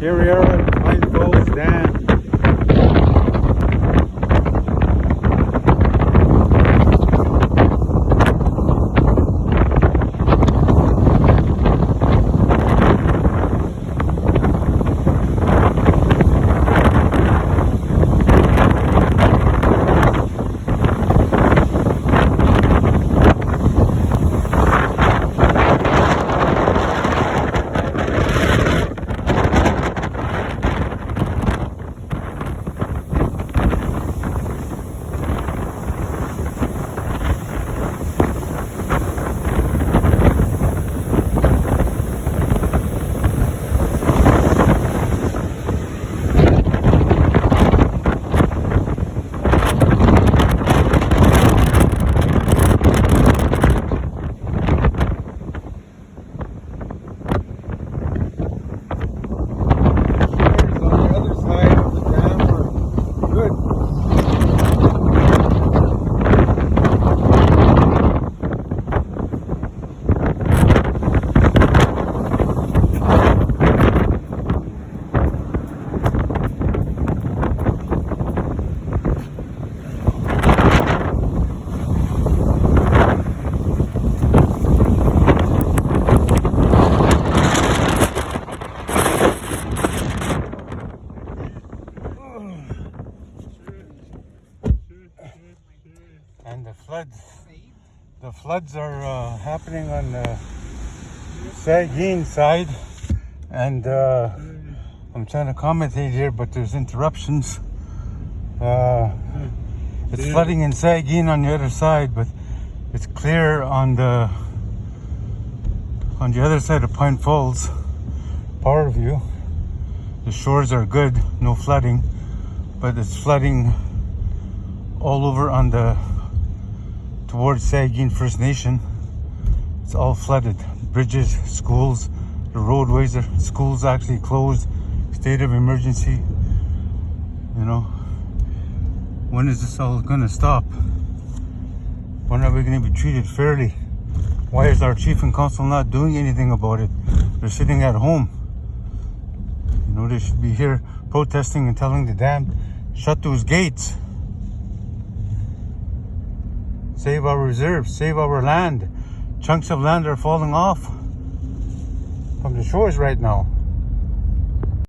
Here we are at Pine Falls Dam. And the floods are happening on the Sagkeeng side, and I'm trying to commentate here, but there's interruptions. It's flooding in Sagkeeng on the other side, but it's clear on the other side of Pine Falls, part of you. The shores are good, no flooding, but it's flooding all over on the towards Sagkeeng First Nation. It's all flooded. Bridges, schools, the roadways are schools actually closed. State of emergency. You know, when is this all gonna stop? When are we gonna be treated fairly? Why is our chief and council not doing anything about it? They're sitting at home. You know, they should be here protesting and telling the dam, shut those gates. Save our reserves, save our land. Chunks of land are falling off from the shores right now.